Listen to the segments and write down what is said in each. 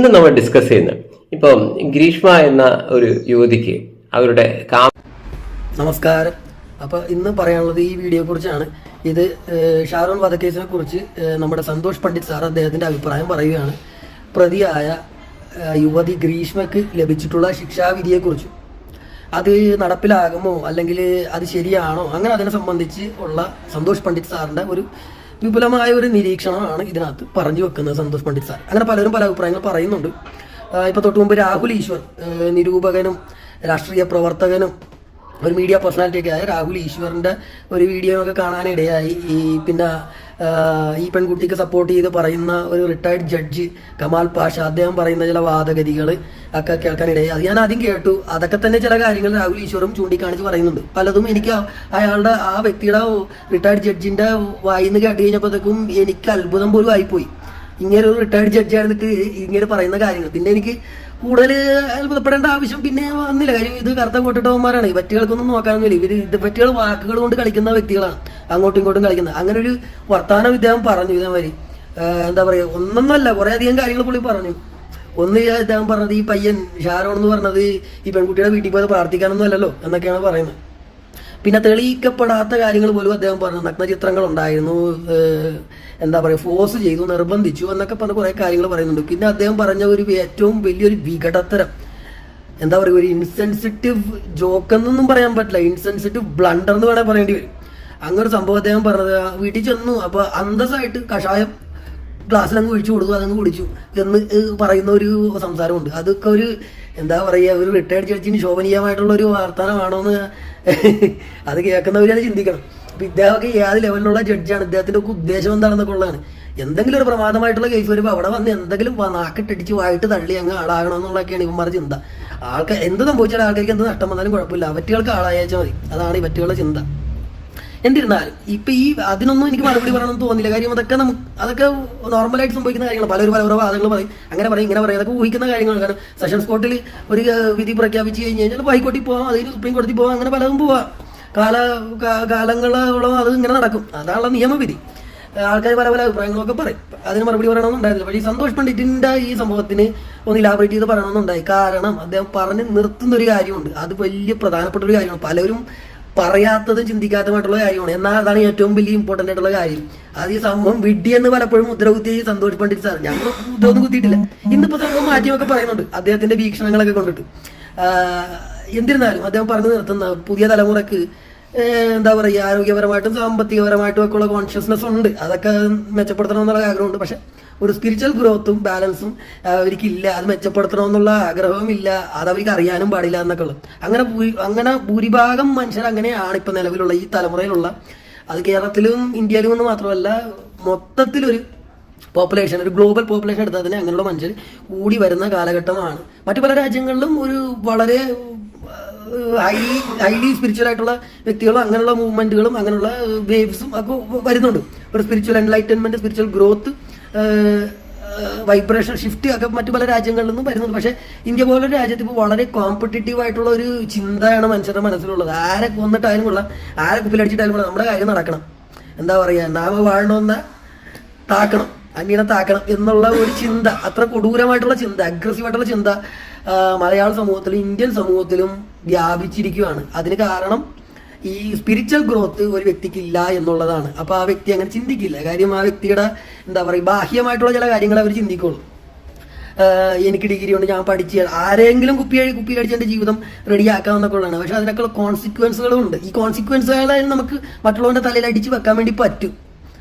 ഇന്ന് നമ്മൾ ഡിസ്കസ് ചെയ്യുന്നത് ഇപ്പം ഗ്രീഷ്മ എന്ന ഒരു യുവതിക്ക് അവരുടെ നമസ്കാരം. അപ്പോൾ ഇന്ന് പറയാനുള്ളത് ഈ വീഡിയോയെ കുറിച്ചാണ്. ഇത് ഷാരോൺ വധക്കേസിനെ കുറിച്ച് നമ്മുടെ സന്തോഷ് പണ്ഡിറ്റ് സാർ അദ്ദേഹത്തിൻ്റെ അഭിപ്രായം പറയുകയാണ്. പ്രതിയായ യുവതി ഗ്രീഷ്മയ്ക്ക് ലഭിച്ചിട്ടുള്ള ശിക്ഷാവിധിയെക്കുറിച്ച് അത് നടപ്പിലാകുമോ അല്ലെങ്കിൽ അത് ശരിയാണോ, അങ്ങനെ അതിനെ സംബന്ധിച്ച് ഉള്ള സന്തോഷ് പണ്ഡിറ്റ് സാറിൻ്റെ ഒരു വിപുലമായ ഒരു നിരീക്ഷണമാണ് ഇതിനകത്ത് പറഞ്ഞു വെക്കുന്നത് സന്തോഷ് പണ്ഡിറ്റ് സാർ. അങ്ങനെ പലരും പല അഭിപ്രായങ്ങൾ പറയുന്നുണ്ട്. ഇപ്പോൾ തൊട്ട് മുമ്പ് രാഹുൽ ഈശ്വർ, നിരൂപകനും രാഷ്ട്രീയ പ്രവർത്തകനും ഒരു മീഡിയ പേഴ്സണാലിറ്റിയൊക്കെ ആയ രാഹുൽ ഈശ്വറിൻ്റെ ഒരു വീഡിയോ ഒക്കെ കാണാനിടയായി. പിന്നെ ഈ പെൺകുട്ടിക്ക് സപ്പോർട്ട് ചെയ്ത് പറയുന്ന ഒരു റിട്ടയർഡ് ജഡ്ജി കമാൽ പാഷ, അദ്ദേഹം പറയുന്ന ചില വാദഗതികൾ ഒക്കെ കേൾക്കാനിടയായി. അത് ഞാൻ ആദ്യം കേട്ടു. അതൊക്കെ തന്നെ ചില കാര്യങ്ങൾ രാഹുൽ ഈശ്വറും ചൂണ്ടിക്കാണിച്ച് പറയുന്നുണ്ട്. പലതും എനിക്ക് അയാളുടെ ആ വ്യക്തിയുടെ റിട്ടയർഡ് ജഡ്ജിൻ്റെ വായിന്ന് കേട്ട് കഴിഞ്ഞപ്പോഴത്തേക്കും എനിക്ക് അത്ഭുതം പോലും ആയിപ്പോയി. ഇങ്ങനെ ഒരു റിട്ടയർഡ് ജഡ്ജ് ആയിരുന്നിട്ട് ഇങ്ങനെ പറയുന്ന കാര്യങ്ങൾ പിന്നെ എനിക്ക് കൂടുതൽ അത്ഭുതപ്പെടേണ്ട ആവശ്യം പിന്നെ വന്നില്ല. കാര്യം ഇത് കറുത്ത കൊട്ടിട്ടവന്മാരാണ്. ഈ പറ്റികൾക്കൊന്നും നോക്കാനൊന്നുമില്ല. ഇവർ ഇത് പറ്റികൾ വാക്കുകൾ കൊണ്ട് കളിക്കുന്ന വ്യക്തികളാണ്, അങ്ങോട്ടും ഇങ്ങോട്ടും കളിക്കുന്നത്. അങ്ങനെ ഒരു വർത്തമാനം ഇദ്ദേഹം പറഞ്ഞു. ഇതേമാതിരി എന്താ പറയുക, ഒന്നൊന്നല്ല കുറേ അധികം കാര്യങ്ങൾ പുള്ളി പറഞ്ഞു. ഒന്ന് ഇദ്ദേഹം പറഞ്ഞത് ഈ പയ്യൻ ഷാരോൺ എന്ന് പറഞ്ഞത് ഈ പെൺകുട്ടിയുടെ വീട്ടിൽ പോയത് പ്രാർത്ഥിക്കാനൊന്നും അല്ലല്ലോ എന്നൊക്കെയാണ് പറയുന്നത്. പിന്നെ തെളിയിക്കപ്പെടാത്ത കാര്യങ്ങൾ പോലും അദ്ദേഹം പറഞ്ഞു. നഗ്നചിത്രങ്ങൾ ഉണ്ടായിരുന്നു, എന്താ പറയുക, ഫോഴ്സ് ചെയ്തു, നിർബന്ധിച്ചു എന്നൊക്കെ പറഞ്ഞ കുറേ കാര്യങ്ങൾ പറയുന്നുണ്ട്. പിന്നെ അദ്ദേഹം പറഞ്ഞ ഒരു ഏറ്റവും വലിയൊരു വികടത്തരം, എന്താ പറയുക, ഒരു ഇൻസെൻസിറ്റീവ് ജോക്ക് എന്നൊന്നും പറയാൻ പറ്റില്ല, ഇൻസെൻസിറ്റീവ് ബ്ലണ്ടർ എന്ന് വേണേൽ പറയേണ്ടി വരും. അങ്ങനെ ഒരു സംഭവം അദ്ദേഹം പറഞ്ഞത്. വീട്ടിൽ ചെന്നു, അപ്പോൾ അന്തസ്സായിട്ട് കഷായം ഗ്ലാസ്സിലങ്ങ് ഒഴിച്ചു കൊടുത്തു, അതങ്ങ് കുടിച്ചു എന്ന് പറയുന്ന ഒരു സംസാരമുണ്ട്. അതൊക്കെ ഒരു എന്താ പറയുക, ഒരു റിട്ടയർഡ് ജഡ്ജിന് ശോഭനീയമായിട്ടുള്ള ഒരു വർത്തമാനമാണോ എന്ന് അത് കേൾക്കുന്നവരത് ചിന്തിക്കണം. അപ്പം ഇദ്ദേഹമൊക്കെ ഏത് ലെവലിലുള്ള ജഡ്ജാണ്, ഇദ്ദേഹത്തിൻ്റെ ഒക്കെ ഉദ്ദേശം എന്താണെന്നൊക്കെ ഉള്ളതാണ്. എന്തെങ്കിലും ഒരു പ്രമാദമായിട്ടുള്ള കേസ് വരുമ്പോൾ അവിടെ വന്ന് എന്തെങ്കിലും നാക്കിട്ടടിച്ച് വായിട്ട് തള്ളി അങ്ങ് ആളാകണമെന്നുള്ളതൊക്കെയാണ് ഇവന്മാരുടെ ചിന്ത. ആൾക്കാർ എന്ത് സംഭവിച്ചാലും ആൾക്കാർക്ക് എന്ത് നഷ്ടം വന്നാലും കുഴപ്പമില്ല, അവറ്റുകൾക്ക് ആളായച്ചാൽ മതി. അതാണ് ഈ പറ്റുകളുടെ ചിന്ത. എന്നിരുന്നാലും ഇപ്പം ഈ അതിനൊന്നും എനിക്ക് മറുപടി പറയണമെന്ന് തോന്നില്ല. കാര്യം അതൊക്കെ നോർമലായിട്ട് സംഭവിക്കുന്ന കാര്യങ്ങൾ. പല വാദങ്ങൾ പറയും, അങ്ങനെ പറയും, ഇങ്ങനെ പറയും. അതൊക്കെ ഊഹിക്കുന്ന കാര്യങ്ങളാണ്. കാരണം സെഷൻസ് കോർട്ടിൽ ഒരു വിധി പ്രഖ്യാപിച്ച് കഴിഞ്ഞ് കഴിഞ്ഞാൽ ഹൈക്കോടതി പോവാം, അതിന് സുപ്രീം കോടതി പോവാം, അങ്ങനെ പലതും പോവാം. കാലങ്ങളോളം അത് ഇങ്ങനെ നടക്കും. അതാണുള്ള നിയമവിധി. ആൾക്കാർ പല അഭിപ്രായങ്ങളൊക്കെ പറയും. അതിന് മറുപടി പറയണമെന്നുണ്ടായിരുന്നില്ല. പക്ഷേ ഈ സന്തോഷ് പണ്ഡിറ്റിൻ്റെ ഈ സംഭവത്തിന് ഒന്ന് ഇലാബറേറ്റ് ചെയ്ത് പറയണമെന്നുണ്ടായി. കാരണം അദ്ദേഹം പറഞ്ഞ് നിർത്തുന്നൊരു കാര്യമുണ്ട്. അത് വലിയ പ്രധാനപ്പെട്ട ഒരു കാര്യമാണ്. പലരും പറയാത്തതും ചിന്തിക്കാത്തതുമായിട്ടുള്ള കാര്യമാണ്. എന്നാൽ അതാണ് ഏറ്റവും വലിയ ഇമ്പോർട്ടൻ്റ് ആയിട്ടുള്ള കാര്യം. അത് ഈ സംഭവം വിഡ്ഢിയെന്ന് പലപ്പോഴും മുദ്രകുത്തി സന്തോഷ് പണ്ഡിറ്റ് സാർ, ഞങ്ങൾ ഇതൊന്നും കുത്തിയിട്ടില്ല. ഇന്നിപ്പോൾ സംഭവം മാറ്റിയൊക്കെ പറയുന്നുണ്ട് അദ്ദേഹത്തിൻ്റെ വീക്ഷണങ്ങളൊക്കെ കൊണ്ടിട്ട്. എന്നിരുന്നാലും അദ്ദേഹം പറഞ്ഞു നിർത്തുന്ന പുതിയ തലമുറക്ക് എന്താ പറയുക, ആരോഗ്യപരമായിട്ടും സാമ്പത്തികപരമായിട്ടും ഒക്കെ ഉള്ള കോൺഷ്യസ്നെസ് ഉണ്ട്. അതൊക്കെ മെച്ചപ്പെടുത്തണമെന്നുള്ള ആഗ്രഹമുണ്ട്. പക്ഷെ ഒരു സ്പിരിച്വൽ ഗ്രോത്തും ബാലൻസും അവർക്കില്ല. അത് മെച്ചപ്പെടുത്തണമെന്നുള്ള ആഗ്രഹവും ഇല്ല. അത് അവർക്ക് അറിയാനും പാടില്ല എന്നൊക്കെ ഉള്ളത്. അങ്ങനെ ഭൂരിഭാഗം മനുഷ്യർ അങ്ങനെയാണ് ഇപ്പം നിലവിലുള്ള ഈ തലമുറയിലുള്ള. അത് കേരളത്തിലും ഇന്ത്യയിലും എന്ന് മാത്രമല്ല, മൊത്തത്തിലൊരു പോപ്പുലേഷൻ, ഒരു ഗ്ലോബൽ പോപ്പുലേഷൻ എടുത്താൽ തന്നെ അങ്ങനെയുള്ള മനുഷ്യർ കൂടി വരുന്ന കാലഘട്ടമാണ്. മറ്റു പല രാജ്യങ്ങളിലും ഒരു വളരെ ഹൈലി സ്പിരിച്വൽ ആയിട്ടുള്ള വ്യക്തികളും അങ്ങനെയുള്ള മൂവ്മെന്റുകളും അങ്ങനെയുള്ള വേവ്സും ഒക്കെ വരുന്നുണ്ട്. ഒരു spiritual enlightenment, spiritual growth, vibration shift ഒക്കെ മറ്റു പല രാജ്യങ്ങളിൽ നിന്നും വരുന്നുണ്ട്. പക്ഷേ ഇന്ത്യ പോലൊരു രാജ്യത്ത് ഇപ്പോൾ വളരെ കോമ്പറ്റീറ്റീവ് ആയിട്ടുള്ള ഒരു ചിന്തയാണ് മനുഷ്യരുടെ മനസ്സിലുള്ളത്. ആരെ കൊന്നിട്ടായാലും കൊള്ളാം, ആരെ കുപ്പിലടിച്ചിട്ടായാലും കൊള്ളാം, നമ്മുടെ കാര്യം നടക്കണം. എന്താ പറയുക, നാമ വാഴണമെന്ന താക്കണം, അങ്ങനെ താക്കണം എന്നുള്ള ഒരു ചിന്ത, അത്ര കൊടൂരമായിട്ടുള്ള ചിന്ത, അഗ്രസീവായിട്ടുള്ള ചിന്ത മലയാള സമൂഹത്തിലും ഇന്ത്യൻ സമൂഹത്തിലും വ്യാപിച്ചിരിക്കുകയാണ്. അതിന് കാരണം ഈ സ്പിരിച്വൽ ഗ്രോത്ത് ഒരു വ്യക്തിക്കില്ല എന്നുള്ളതാണ്. അപ്പോൾ ആ വ്യക്തി അങ്ങനെ ചിന്തിക്കില്ല. കാര്യം ആ വ്യക്തിയുടെ എന്താ പറയുക, ബാഹ്യമായിട്ടുള്ള ചില കാര്യങ്ങൾ അവർ ചിന്തിക്കുള്ളൂ. എനിക്ക് ഡിഗ്രി കൊണ്ട് ഞാൻ പഠിച്ച് ആരെങ്കിലും കുപ്പിയടിച്ചെൻ്റെ ജീവിതം റെഡിയാക്കാമെന്നൊക്കെ ഉള്ളതാണ്. പക്ഷെ അതിനൊക്കെ കോൺസിക്വൻസുകളും ഉണ്ട്. ഈ കോൺസിക്വൻസുകളെ നമുക്ക് മറ്റുള്ളവരുടെ തലയിൽ അടിച്ച് വെക്കാൻ വേണ്ടി പറ്റും.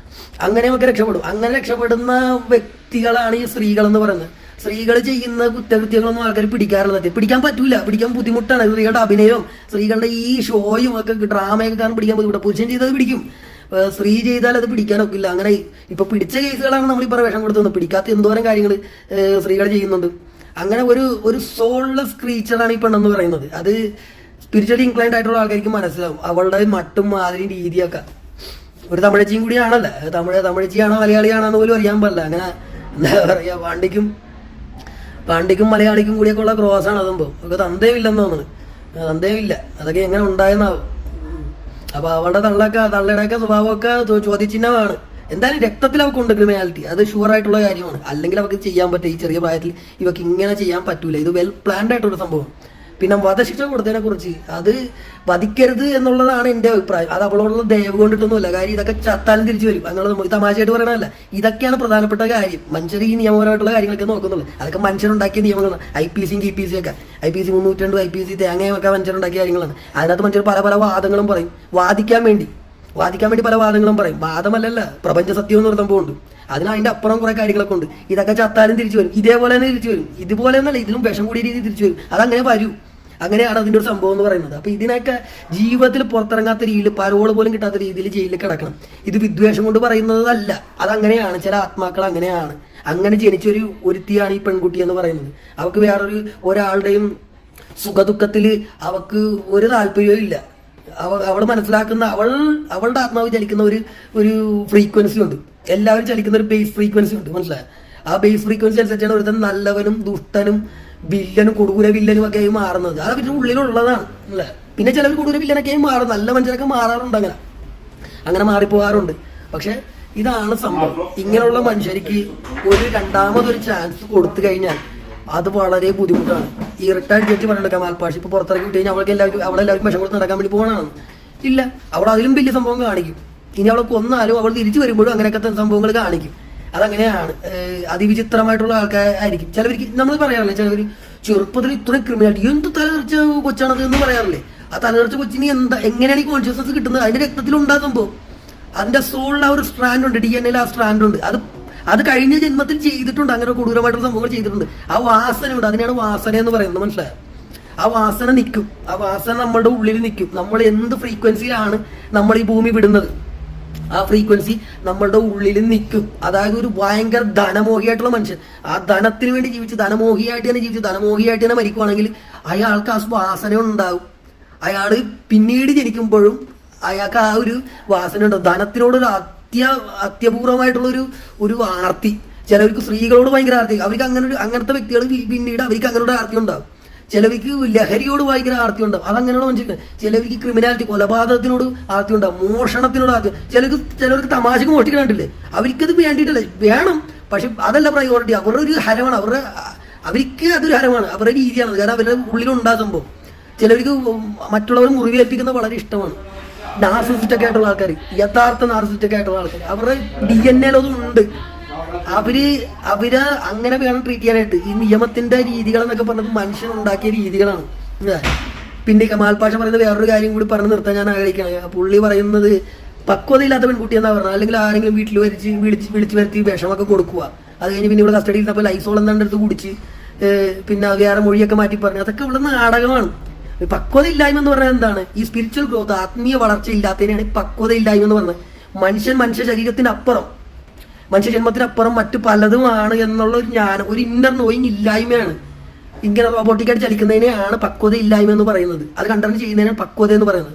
അങ്ങനെ നമുക്ക് രക്ഷപ്പെടും. അങ്ങനെ രക്ഷപ്പെടുന്ന വ്യക്തികളാണ് ഈ സ്ത്രീകളെന്ന് പറയുന്നത്. സ്ത്രീകൾ ചെയ്യുന്ന കുറ്റകൃത്യങ്ങളൊന്നും ആൾക്കാർ പിടിക്കാൻ പറ്റൂല. പിടിക്കാൻ ബുദ്ധിമുട്ടാണ്. സ്ത്രീകളുടെ അഭിനയവും സ്ത്രീകളുടെ ഈ ഷോയും ഒക്കെ ഡ്രാമയൊക്കെ കാരണം പിടിക്കാൻ ബുദ്ധിമുട്ടാണ്. പുരുഷൻ ചെയ്തത് പിടിക്കും, സ്ത്രീ ചെയ്താൽ അത് പിടിക്കാനൊക്കെ ഇല്ല. അങ്ങനെ ഇപ്പൊ പിടിച്ച കേസുകളാണ് നമ്മൾ ഇപ്പോൾ വിഷം കൊടുത്തത്. പിടിക്കാത്ത എന്തോരം കാര്യങ്ങൾ സ്ത്രീകൾ ചെയ്യുന്നുണ്ട്. അങ്ങനെ ഒരു സോൾലെസ് ക്രീച്ചറാണ് ഈ പെണ്ണെന്ന് പറയുന്നത്. അത് സ്പിരിച്വലി ഇൻക്ലൈൻഡ് ആയിട്ടുള്ള ആൾക്കാർക്ക് മനസ്സിലാവും. അവളുടെ മട്ടും മാതിരി രീതിയൊക്കെ. ഒരു തമിഴച്ചിയും കൂടിയാണല്ലോ. തമിഴച്ചിയാണോ മലയാളിയാണോന്ന് പോലും അറിയാൻ പാടില്ല. അങ്ങനെ എന്താ പറയുക, പാണ്ടിക്കും മലയാളിക്കും കൂടിയൊക്കെ ഉള്ള ക്രോസാണ് അതുമ്പോൾ. ഒക്കെ തന്തയുമില്ലെന്ന് തോന്നുന്നത്. തന്തയുമില്ല. അതൊക്കെ എങ്ങനെ ഉണ്ടായെന്നാവും. അപ്പോൾ അവളുടെ തള്ളയുടെയൊക്കെ സ്വഭാവമൊക്കെ ചോദ്യചിഹ്നമാണ്. എന്തായാലും രക്തത്തിൽ അവർക്ക് ക്രിമിനാലിറ്റി, അത് ഷുവർ ആയിട്ടുള്ള കാര്യമാണ്. അല്ലെങ്കിൽ അവർക്ക് ചെയ്യാൻ പറ്റും. ഈ ചെറിയ പ്രായത്തിൽ ഇവർക്ക് ഇങ്ങനെ ചെയ്യാൻ പറ്റൂല. ഇത് വെൽ പ്ലാൻഡ് ആയിട്ടുള്ള സംഭവം. പിന്നെ വധശിക്ഷ കൊടുത്തതിനെ കുറിച്ച്, അത് വധിക്കരുത് എന്നുള്ളതാണ് എൻ്റെ അഭിപ്രായം. അത് അവളോടുള്ള ദയവ് കൊണ്ടിട്ടൊന്നുമല്ല. കാര്യം ഇതൊക്കെ ചത്താലും തിരിച്ചു വരും എന്നുള്ളത് തമാശയായിട്ട് പറയണമല്ല. ഇതൊക്കെയാണ് പ്രധാനപ്പെട്ട കാര്യം. മനുഷ്യർ ഈ നിയമപരമായിട്ടുള്ള കാര്യങ്ങളൊക്കെ നോക്കുന്നുള്ളൂ. അതൊക്കെ മനുഷ്യരുണ്ടാക്കിയ നിയമങ്ങളാണ്. IPC KPC ഒക്കെ, IPC 302 IPC തേങ്ങയൊക്കെ മനുഷ്യരുണ്ടാക്കിയ കാര്യങ്ങളാണ്. അതിനകത്ത് മനുഷ്യർ പല പല വാദങ്ങളും പറയും. വാദിക്കാൻ വേണ്ടി പല വാദങ്ങളും പറയും. വാദമല്ലല്ല, പ്രപഞ്ച സത്യം എന്ന് പറഞ്ഞ സംഭവമുണ്ട്. അതിന്റെ അപ്പുറം കുറെ കാര്യങ്ങളൊക്കെ ഉണ്ട്. ഇതൊക്കെ ചത്താലും തിരിച്ചു വരും. ഇതേപോലെ തന്നെ തിരിച്ചു വരും. ഇതുപോലെ ഒന്നല്ല, ഇതിലും വിഷം കൂടിയ രീതിയിൽ തിരിച്ചു വരും. അതങ്ങനെ വരൂ. അങ്ങനെയാണ് അതിന്റെ ഒരു സംഭവം എന്ന് പറയുന്നത്. അപ്പൊ ഇതിനൊക്കെ ജീവിതത്തിൽ പുറത്തിറങ്ങാത്ത രീതിയിൽ, പരോള് പോലും കിട്ടാത്ത രീതിയിൽ ജയിലിൽ കിടക്കണം. ഇത് വിദ്വേഷം കൊണ്ട് പറയുന്നതല്ല, അതങ്ങനെയാണ്. ചില ആത്മാക്കൾ അങ്ങനെയാണ്. അങ്ങനെ ജനിച്ചൊരു ഒരുത്തിയാണ് ഈ പെൺകുട്ടി എന്ന് പറയുന്നത്. അവർക്ക് ഒരാളുടെയും സുഖദുഃഖത്തിൽ അവൾക്ക് ഒരു താല്പര്യവും ഇല്ല. അവൾ മനസ്സിലാക്കുന്ന, അവളുടെ ആത്മാവ് ചലിക്കുന്ന ഒരു ഫ്രീക്വൻസി ഉണ്ട്. എല്ലാവരും ചലിക്കുന്ന ഒരു ബേസ് ഫ്രീക്വൻസി ഉണ്ട്, മനസ്സിലായോ? ആ ബേസ് ഫ്രീക്വൻസി അനുസരിച്ചാണ് ഒരുത്തൻ നല്ലവനും ദുഷ്ടനും വില്ലനും കൊടൂര വില്ലനും ഒക്കെ ആയി മാറുന്നത്. അത് അവരുടെ ഉള്ളിലുള്ളതാണ്, അല്ലേ? പിന്നെ ചിലർ കൊടൂര വില്ലനൊക്കെ ആയി മാറും. നല്ല മനുഷ്യരൊക്കെ മാറാറുണ്ട്, അങ്ങനെ മാറിപ്പോകാറുണ്ട്. പക്ഷെ ഇതാണ് സംഭവം. ഇങ്ങനെയുള്ള മനുഷ്യർക്ക് രണ്ടാമതൊരു ചാൻസ് കൊടുത്തു കഴിഞ്ഞാൽ അത് വളരെ ബുദ്ധിമുട്ടാണ്. ഈ റിട്ടയർഡ് ജഡ്ജി പറഞ്ഞിട്ട് കമാൽ പാഷ ഇപ്പൊ പുറത്തിറക്കി വിട്ട് കഴിഞ്ഞാൽ അവളെല്ലാവർക്കും വിഷം കൊടുത്ത് നടക്കാൻ വേണ്ടി പോകണമെന്ന് ഇല്ല. അവൾ അതിലും വലിയ സംഭവം കാണിക്കും. ഇനി അവളെ കൊന്നാലും അവൾ തിരിച്ചു വരുമ്പോഴും അങ്ങനെയൊക്കെ സംഭവങ്ങൾ കാണിക്കും. അതങ്ങനെയാണ്. അതിവിചിത്രമായിട്ടുള്ള ആൾക്കാരായിരിക്കും ചിലവർക്ക്. നമ്മൾ പറയാറില്ലേ, ചിലവർ ചെറുപ്പത്തിൽ ഇത്ര ക്രിമിനാലിറ്റി, എന്ത് തലതെറിച്ച കൊച്ചാണത് എന്ന് പറയാറില്ലേ? ആ തലതെറിച്ച കൊച്ചിന് എങ്ങനെയാണ് ഈ കോൺഷ്യസ്നസ് കിട്ടുന്നത്? അതിന്റെ രക്തത്തിലുണ്ടാ സംഭവം. അതിന്റെ സോളിൽ ആ ഒരു സ്ട്രാൻഡ് ഉണ്ട്, DNA ആ സ്ട്രാൻഡ് ഉണ്ട്. അത് കഴിഞ്ഞ ജന്മത്തിൽ ചെയ്തിട്ടുണ്ട്. അങ്ങനെ കൊടൂരമായിട്ടുള്ള സംഭവങ്ങൾ ചെയ്തിട്ടുണ്ട്. ആ വാസന ഉണ്ട്. അതിനെയാണ് വാസന എന്ന് പറയുന്നത്, മനസ്സിലായോ? ആ വാസന നിൽക്കും. ആ വാസന നമ്മുടെ ഉള്ളിൽ നിൽക്കും. നമ്മൾ എന്ത് ഫ്രീക്വൻസിയിലാണ് നമ്മൾ ഈ ഭൂമി വിടുന്നത്, ആ ഫ്രീക്വൻസി നമ്മളുടെ ഉള്ളിൽ നിൽക്കും. അതായത് ഒരു ഭയങ്കര ധനമോഹിയായിട്ടുള്ള മനുഷ്യൻ, ആ ധനത്തിന് വേണ്ടി ജീവിച്ച് ധനമോഹിയായിട്ട് തന്നെ മരിക്കുവാണെങ്കിൽ അയാൾക്ക് ആ വാസന ഉണ്ടാവും. അയാൾ പിന്നീട് ജനിക്കുമ്പോഴും അയാൾക്ക് ആ ഒരു വാസന ഉണ്ടാവും. ധനത്തിനോടൊരു അത്യപൂർവമായിട്ടുള്ള ഒരു ആർത്തി. ചിലവർക്ക് സ്ത്രീകളോട് ഭയങ്കര ആർത്തി. അവർക്ക് അങ്ങനത്തെ വ്യക്തികൾ പിന്നീട് അവർക്ക് അങ്ങനെ ഒരു ആർത്തി ഉണ്ടാവും. ചിലവർക്ക് ലഹരിയോട് ഭയങ്കര ആർത്തി ഉണ്ടാവും. അതങ്ങനെയുള്ള മനുഷ്യർക്ക്. ചിലവർക്ക് ക്രിമിനാലിറ്റി, കൊലപാതകത്തിനോട് ആർത്തി ഉണ്ടാവും, മോഷണത്തിനോട് ആർത്തി. ചിലർക്ക് തമാശക്ക് മോഷ്ടിക്കണ്ടില്ലേ, അവർക്കത് വേണ്ടിയിട്ടല്ലേ, വേണം. പക്ഷെ അതല്ല പ്രയോറിറ്റി. അവരുടെ ഒരു ഹരമാണ്. അവർക്ക് അതൊരു ഹരമാണ്, അവരുടെ രീതിയാണ്. കാരണം അവരുടെ ഉള്ളിലുണ്ടാകും സംഭവം. ചിലവർക്ക് മറ്റുള്ളവർ മുറിവേൽപ്പിക്കുന്ന വളരെ ഇഷ്ടമാണ്. നാർസിസിസ്റ്റ് ഒക്കെ ആയിട്ടുള്ള ആൾക്കാർ, യഥാർത്ഥ നാർസിസിസ്റ്റ് ഒക്കെ ആയിട്ടുള്ള ആൾക്കാർ, അവരുടെ DNA ഉണ്ട്. അവര് അങ്ങനെ വേണം ട്രീറ്റ് ചെയ്യാനായിട്ട്. ഈ നിയമത്തിന്റെ രീതികൾ എന്നൊക്കെ പറഞ്ഞത് മനുഷ്യനുണ്ടാക്കിയ രീതികളാണ്. പിന്നെ കമാൽ പാഷ പറയുന്നത് വേറൊരു കാര്യം കൂടി പറഞ്ഞു നിർത്താൻ ഞാൻ ആഗ്രഹിക്കുകയാണ്. പുള്ളി പറയുന്നത് പക്വതയില്ലാത്ത പെൺകുട്ടി എന്നാ പറഞ്ഞത്. അല്ലെങ്കിൽ ആരെങ്കിലും വീട്ടിൽ വിളിച്ചു വരുത്തി വിഷമൊക്കെ കൊടുക്കുക. അത് കഴിഞ്ഞ് പിന്നെ ഇവിടെ കസ്റ്റഡിയിൽ ഇരുന്നപ്പോൾ ലൈസോൾ എന്താണ്ട് എടുത്ത് കുടിച്ച് പിന്നെ വേറെ മൊഴിയൊക്കെ മാറ്റി പറഞ്ഞു. അതൊക്കെ ഇവിടെ നാടകമാണ്. പക്വത ഇല്ലായ്മ എന്ന് പറഞ്ഞാൽ എന്താണ്? ഈ സ്പിരിച്വൽ ഗ്രോത്ത്, ആത്മീയ വളർച്ച ഇല്ലാത്തതിനാണ് പക്വത ഇല്ലായ്മ എന്ന് പറഞ്ഞത്. മനുഷ്യ ശരീരത്തിനപ്പുറം, മനുഷ്യ ജന്മത്തിനപ്പുറം മറ്റു പലതുമാണ് എന്നുള്ള ഒരു ജ്ഞാനം, ഒരു ഇന്നർ നോയിങ് ഇല്ലായ്മയാണ്. ഇങ്ങനെ റോബോട്ടിക്കായിട്ട് ചലിക്കുന്നതിനെയാണ് പക്വത ഇല്ലായ്മ എന്ന് പറയുന്നത്. അത് കണ്ടറിഞ്ഞ് ചെയ്യുന്നതിനാണ് പക്വത എന്ന് പറയുന്നത്.